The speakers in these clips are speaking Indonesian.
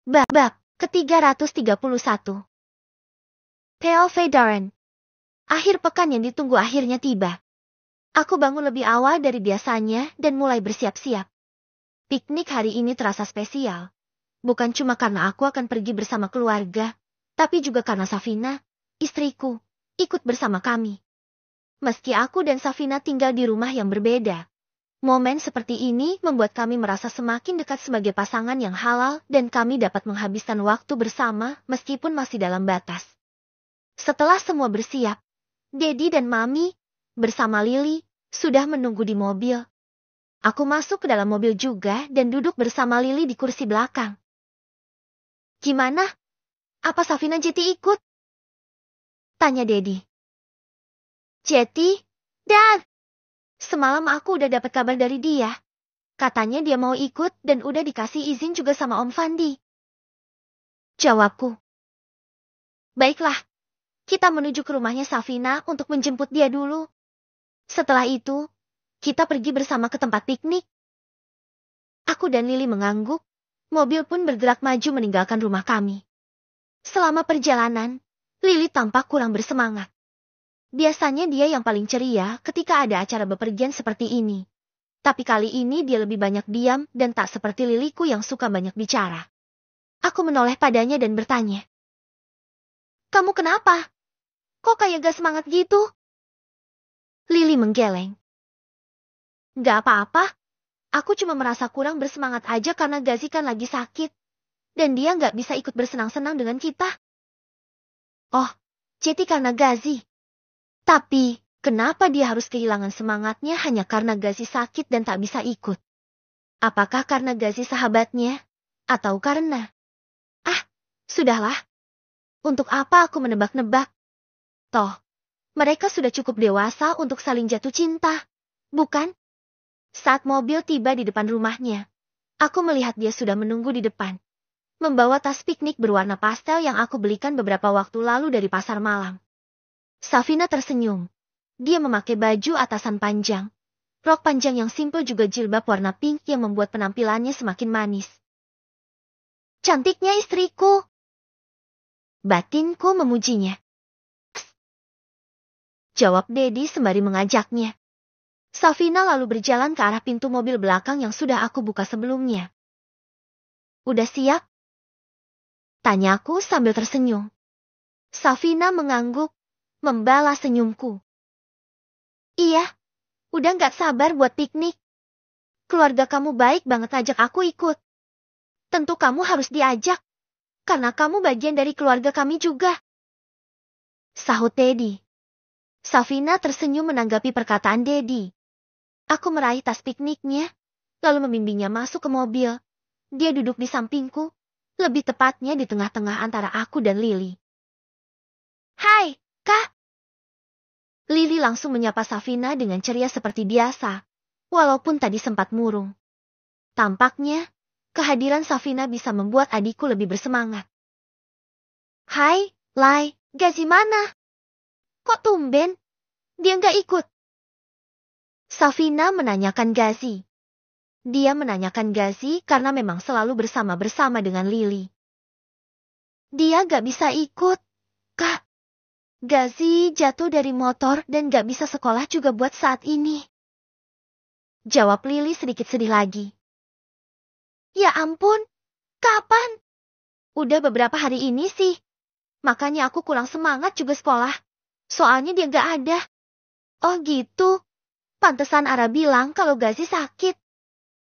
Bab ke-331. POV Darren. Akhir pekan yang ditunggu akhirnya tiba. Aku bangun lebih awal dari biasanya dan mulai bersiap-siap. Piknik hari ini terasa spesial. Bukan cuma karena aku akan pergi bersama keluarga, tapi juga karena Safina, istriku, ikut bersama kami. Meski aku dan Safina tinggal di rumah yang berbeda, momen seperti ini membuat kami merasa semakin dekat sebagai pasangan yang halal dan kami dapat menghabiskan waktu bersama meskipun masih dalam batas. Setelah semua bersiap, Dedi dan Mami bersama Lily sudah menunggu di mobil. Aku masuk ke dalam mobil juga dan duduk bersama Lily di kursi belakang. Gimana? Apa Safina Jeti ikut? Tanya Dedi. Jeti? Dad! Semalam aku udah dapat kabar dari dia. Katanya dia mau ikut dan udah dikasih izin juga sama Om Fandi. Jawabku. Baiklah, kita menuju ke rumahnya Safina untuk menjemput dia dulu. Setelah itu, kita pergi bersama ke tempat piknik. Aku dan Lily mengangguk, mobil pun bergerak maju meninggalkan rumah kami. Selama perjalanan, Lily tampak kurang bersemangat. Biasanya dia yang paling ceria ketika ada acara bepergian seperti ini. Tapi kali ini dia lebih banyak diam dan tak seperti Lilyku yang suka banyak bicara. Aku menoleh padanya dan bertanya. Kamu kenapa? Kok kayak gak semangat gitu? Lily menggeleng. Gak apa-apa. Aku cuma merasa kurang bersemangat aja karena Gazi kan lagi sakit. Dan dia gak bisa ikut bersenang-senang dengan kita. Oh, jadi karena Gazi. Tapi, kenapa dia harus kehilangan semangatnya hanya karena Gazi sakit dan tak bisa ikut? Apakah karena Gazi sahabatnya? Atau karena? Sudahlah. Untuk apa aku menebak-nebak? Toh, mereka sudah cukup dewasa untuk saling jatuh cinta, bukan? Saat mobil tiba di depan rumahnya, aku melihat dia sudah menunggu di depan. Membawa tas piknik berwarna pastel yang aku belikan beberapa waktu lalu dari pasar malam. Safina tersenyum. Dia memakai baju atasan panjang. Rok panjang yang simpel juga jilbab warna pink yang membuat penampilannya semakin manis. Cantiknya istriku. Batinku memujinya. Psst. Jawab Dedi sembari mengajaknya. Safina lalu berjalan ke arah pintu mobil belakang yang sudah aku buka sebelumnya. Udah siap? Tanyaku sambil tersenyum. Safina mengangguk. Membalas senyumku. Iya, udah gak sabar buat piknik. Keluarga kamu baik banget ajak aku ikut. Tentu kamu harus diajak, karena kamu bagian dari keluarga kami juga. Sahut Dedi. Safina tersenyum menanggapi perkataan Dedi. Aku meraih tas pikniknya, lalu membimbingnya masuk ke mobil. Dia duduk di sampingku, lebih tepatnya di tengah-tengah antara aku dan Lily. Hai! Kak! Lily langsung menyapa Safina dengan ceria seperti biasa, walaupun tadi sempat murung. Tampaknya, kehadiran Safina bisa membuat adikku lebih bersemangat. Hai, Lai, Gazi mana? Kok tumben? Dia nggak ikut? Safina menanyakan Gazi. Dia menanyakan Gazi karena memang selalu bersama dengan Lily. Dia nggak bisa ikut, Kak. Gazi jatuh dari motor dan gak bisa sekolah juga buat saat ini. Jawab Lily sedikit sedih lagi. Ya ampun, kapan? Udah beberapa hari ini sih. Makanya aku kurang semangat juga sekolah. Soalnya dia gak ada. Oh gitu. Pantesan Ara bilang kalau Gazi sakit.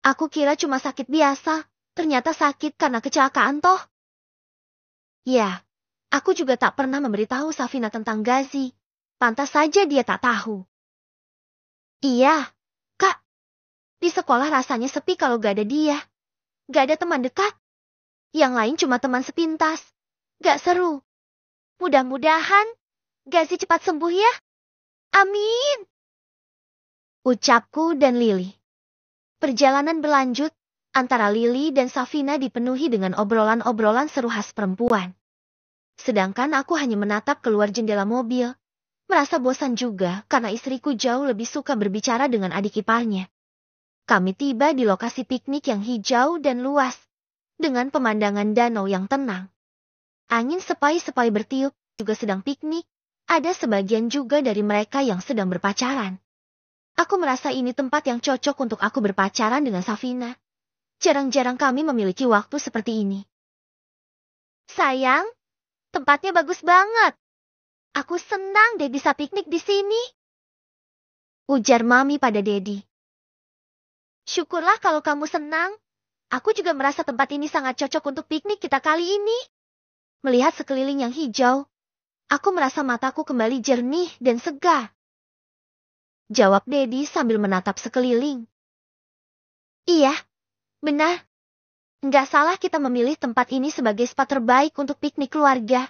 Aku kira cuma sakit biasa. Ternyata sakit karena kecelakaan toh. Ya. Aku juga tak pernah memberitahu Safina tentang Gazi. Pantas saja dia tak tahu. Iya, Kak. Di sekolah rasanya sepi kalau gak ada dia. Gak ada teman dekat. Yang lain cuma teman sepintas. Gak seru. Mudah-mudahan Gazi cepat sembuh ya. Amin. Ucapku dan Lily. Perjalanan berlanjut. Antara Lily dan Safina dipenuhi dengan obrolan-obrolan seru khas perempuan. Sedangkan aku hanya menatap keluar jendela mobil. Merasa bosan juga karena istriku jauh lebih suka berbicara dengan adik iparnya. Kami tiba di lokasi piknik yang hijau dan luas. dengan pemandangan danau yang tenang. Angin sepoi-sepoi bertiup, juga sedang piknik. Ada sebagian juga dari mereka yang sedang berpacaran. Aku merasa ini tempat yang cocok untuk aku berpacaran dengan Safina. Jarang-jarang kami memiliki waktu seperti ini. Sayang, tempatnya bagus banget. Aku senang deh bisa piknik di sini. Ujar Mami pada Dedi. Syukurlah kalau kamu senang. Aku juga merasa tempat ini sangat cocok untuk piknik kita kali ini. Melihat sekeliling yang hijau, aku merasa mataku kembali jernih dan segar. Jawab Dedi sambil menatap sekeliling. Iya, benar. Nggak salah kita memilih tempat ini sebagai spot terbaik untuk piknik keluarga.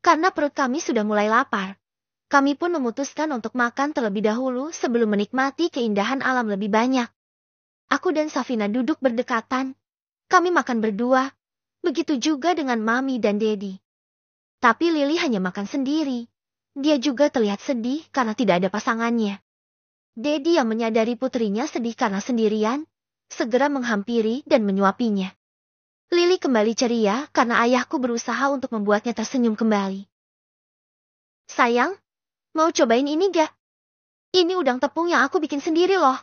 Karena perut kami sudah mulai lapar, kami pun memutuskan untuk makan terlebih dahulu sebelum menikmati keindahan alam lebih banyak. Aku dan Safina duduk berdekatan. Kami makan berdua. Begitu juga dengan Mami dan Dedi. Tapi Lily hanya makan sendiri. Dia juga terlihat sedih karena tidak ada pasangannya. Dedi yang menyadari putrinya sedih karena sendirian, segera menghampiri dan menyuapinya. Lily kembali ceria karena ayahku berusaha untuk membuatnya tersenyum kembali. Sayang, mau cobain ini gak? Ini udang tepung yang aku bikin sendiri loh.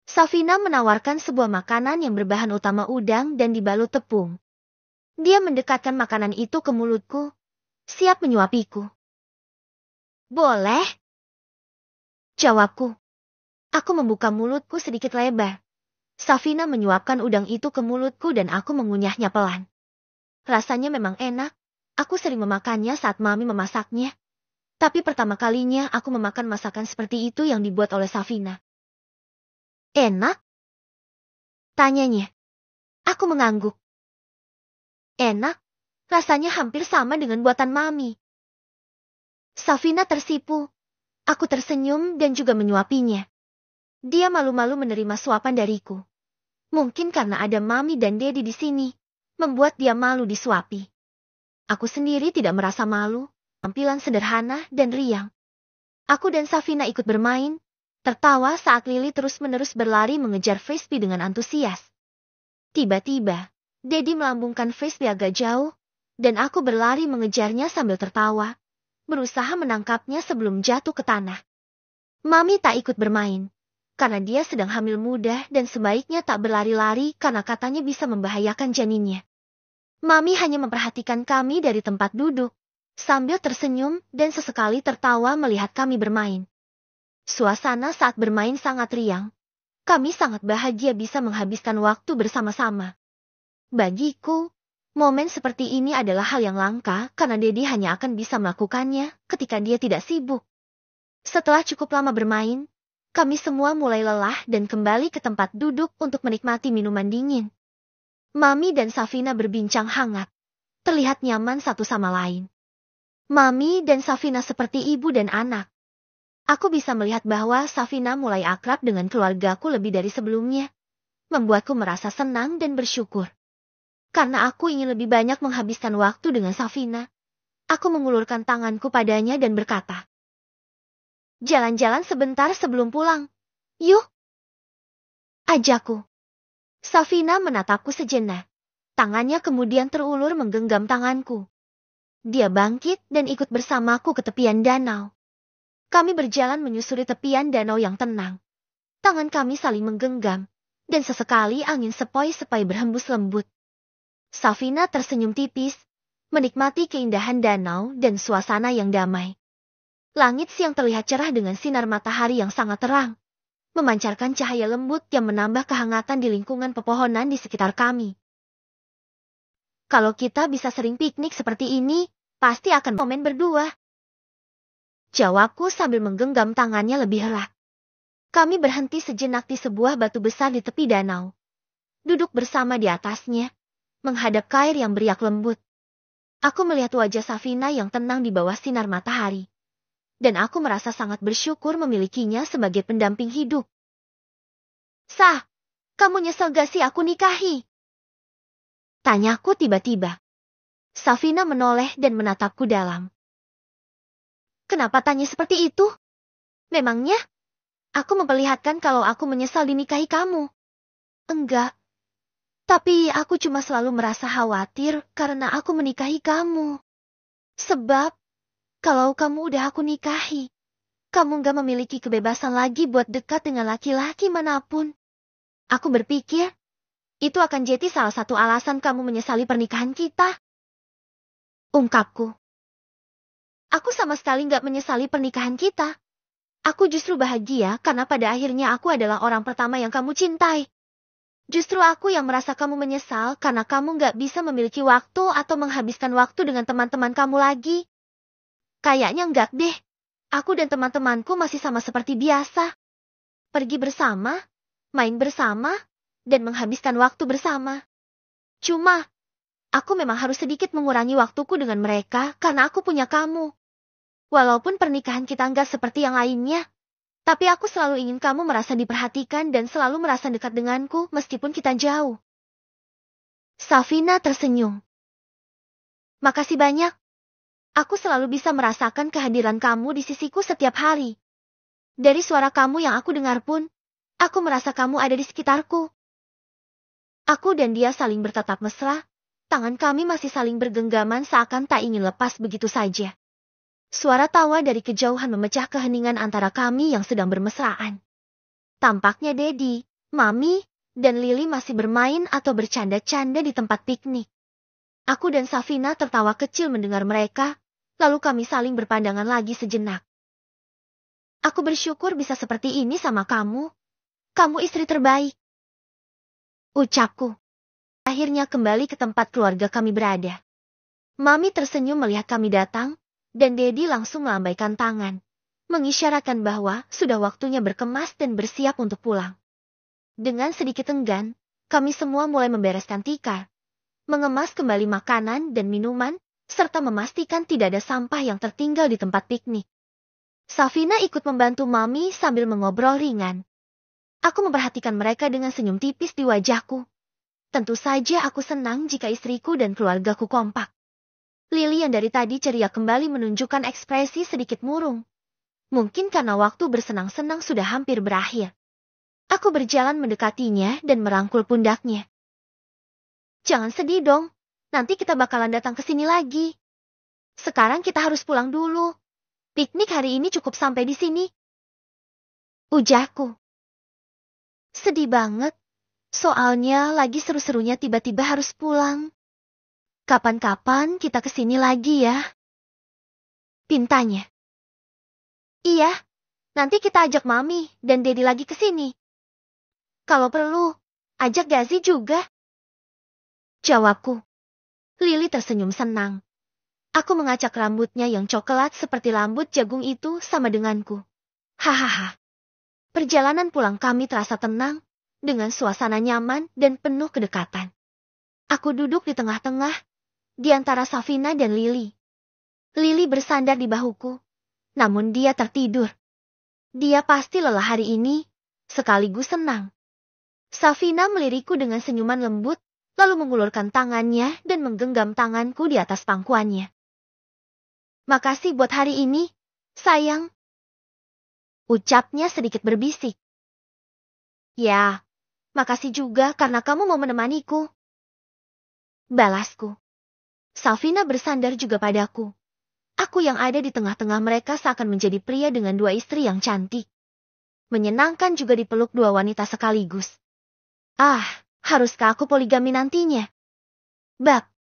Safina menawarkan sebuah makanan yang berbahan utama udang dan dibalut tepung. Dia mendekatkan makanan itu ke mulutku, siap menyuapiku. Boleh? Jawabku. Aku membuka mulutku sedikit lebar. Safina menyuapkan udang itu ke mulutku dan aku mengunyahnya pelan. Rasanya memang enak, aku sering memakannya saat Mami memasaknya. Tapi pertama kalinya aku memakan masakan seperti itu yang dibuat oleh Safina. Enak? Tanyanya. Aku mengangguk. Enak, rasanya hampir sama dengan buatan Mami. Safina tersipu. Aku tersenyum dan juga menyuapinya. Dia malu-malu menerima suapan dariku. Mungkin karena ada Mami dan Dedi di sini, membuat dia malu disuapi. Aku sendiri tidak merasa malu, tampilan sederhana dan riang. Aku dan Safina ikut bermain, tertawa saat Lily terus-menerus berlari mengejar frisbee dengan antusias. Tiba-tiba, Dedi melambungkan frisbee agak jauh, dan aku berlari mengejarnya sambil tertawa, berusaha menangkapnya sebelum jatuh ke tanah. Mami tak ikut bermain, karena dia sedang hamil muda dan sebaiknya tak berlari-lari karena katanya bisa membahayakan janinnya. Mami hanya memperhatikan kami dari tempat duduk, sambil tersenyum dan sesekali tertawa melihat kami bermain. Suasana saat bermain sangat riang. Kami sangat bahagia bisa menghabiskan waktu bersama-sama. Bagiku, momen seperti ini adalah hal yang langka karena Dedi hanya akan bisa melakukannya ketika dia tidak sibuk. Setelah cukup lama bermain, kami semua mulai lelah dan kembali ke tempat duduk untuk menikmati minuman dingin. Mami dan Safina berbincang hangat, terlihat nyaman satu sama lain. Mami dan Safina seperti ibu dan anak. Aku bisa melihat bahwa Safina mulai akrab dengan keluargaku lebih dari sebelumnya, membuatku merasa senang dan bersyukur. Karena aku ingin lebih banyak menghabiskan waktu dengan Safina, aku mengulurkan tanganku padanya dan berkata, jalan-jalan sebentar sebelum pulang. Yuk. Ajakku. Safina menatapku sejenak. Tangannya kemudian terulur menggenggam tanganku. Dia bangkit dan ikut bersamaku ke tepian danau. Kami berjalan menyusuri tepian danau yang tenang. Tangan kami saling menggenggam, dan sesekali angin sepoi-sepoi berhembus lembut. Safina tersenyum tipis, menikmati keindahan danau dan suasana yang damai. Langit siang terlihat cerah dengan sinar matahari yang sangat terang, memancarkan cahaya lembut yang menambah kehangatan di lingkungan pepohonan di sekitar kami. Kalau kita bisa sering piknik seperti ini, pasti akan momen berdua. Jawabku sambil menggenggam tangannya lebih erat. Kami berhenti sejenak di sebuah batu besar di tepi danau. Duduk bersama di atasnya, menghadap ke air yang beriak lembut. Aku melihat wajah Safina yang tenang di bawah sinar matahari. Dan aku merasa sangat bersyukur memilikinya sebagai pendamping hidup. Sah, kamu nyesel gak sih aku nikahi? Tanyaku tiba-tiba. Safina menoleh dan menatapku dalam. Kenapa tanya seperti itu? Memangnya, aku memperlihatkan kalau aku menyesal dinikahi kamu? Enggak. Tapi aku cuma selalu merasa khawatir karena aku menikahi kamu. Sebab, kalau kamu udah aku nikahi, kamu gak memiliki kebebasan lagi buat dekat dengan laki-laki manapun. Aku berpikir, itu akan jadi salah satu alasan kamu menyesali pernikahan kita. Ungkapku. Aku sama sekali gak menyesali pernikahan kita. Aku justru bahagia karena pada akhirnya aku adalah orang pertama yang kamu cintai. Justru aku yang merasa kamu menyesal karena kamu gak bisa memiliki waktu atau menghabiskan waktu dengan teman-teman kamu lagi. Kayaknya enggak deh. Aku dan teman-temanku masih sama seperti biasa. Pergi bersama, main bersama, dan menghabiskan waktu bersama. Cuma, aku memang harus sedikit mengurangi waktuku dengan mereka karena aku punya kamu. Walaupun pernikahan kita enggak seperti yang lainnya, tapi aku selalu ingin kamu merasa diperhatikan dan selalu merasa dekat denganku meskipun kita jauh. Safina tersenyum. Makasih banyak. Aku selalu bisa merasakan kehadiran kamu di sisiku setiap hari. Dari suara kamu yang aku dengar pun, aku merasa kamu ada di sekitarku. Aku dan dia saling bertatap mesra, tangan kami masih saling bergenggaman seakan tak ingin lepas begitu saja. Suara tawa dari kejauhan memecah keheningan antara kami yang sedang bermesraan. Tampaknya Dedi, Mami, dan Lily masih bermain atau bercanda-canda di tempat piknik. Aku dan Safina tertawa kecil mendengar mereka, lalu kami saling berpandangan lagi sejenak. Aku bersyukur bisa seperti ini sama kamu. Kamu istri terbaik. Ucapku. Akhirnya kembali ke tempat keluarga kami berada. Mami tersenyum melihat kami datang, dan Dedi langsung melambaikan tangan, mengisyaratkan bahwa sudah waktunya berkemas dan bersiap untuk pulang. Dengan sedikit enggan, kami semua mulai membereskan tikar, mengemas kembali makanan dan minuman, serta memastikan tidak ada sampah yang tertinggal di tempat piknik. Safina ikut membantu Mami sambil mengobrol ringan. Aku memperhatikan mereka dengan senyum tipis di wajahku. Tentu saja aku senang jika istriku dan keluargaku kompak. Lily yang dari tadi ceria kembali menunjukkan ekspresi sedikit murung. Mungkin karena waktu bersenang-senang sudah hampir berakhir. Aku berjalan mendekatinya dan merangkul pundaknya. Jangan sedih dong, nanti kita bakalan datang ke sini lagi. Sekarang kita harus pulang dulu. Piknik hari ini cukup sampai di sini. Ujarku. Sedih banget, soalnya lagi seru-serunya tiba-tiba harus pulang. Kapan-kapan kita kesini lagi ya. Pintanya. Iya, nanti kita ajak Mami dan Dedi lagi kesini. Kalau perlu, ajak Gazi juga. Jawabku. Lily tersenyum senang. Aku mengacak rambutnya yang coklat seperti rambut jagung itu sama denganku. Hahaha. Perjalanan pulang kami terasa tenang, dengan suasana nyaman dan penuh kedekatan. Aku duduk di tengah-tengah, di antara Safina dan Lily. Lily bersandar di bahuku, namun dia tertidur. Dia pasti lelah hari ini, sekaligus senang. Safina melirikku dengan senyuman lembut, lalu mengulurkan tangannya dan menggenggam tanganku di atas pangkuannya. Makasih buat hari ini, sayang. Ucapnya sedikit berbisik. Ya, makasih juga karena kamu mau menemaniku. Balasku. Safina bersandar juga padaku. Aku yang ada di tengah-tengah mereka seakan menjadi pria dengan dua istri yang cantik. Menyenangkan juga dipeluk dua wanita sekaligus. Ah, haruskah aku poligami nantinya? Bab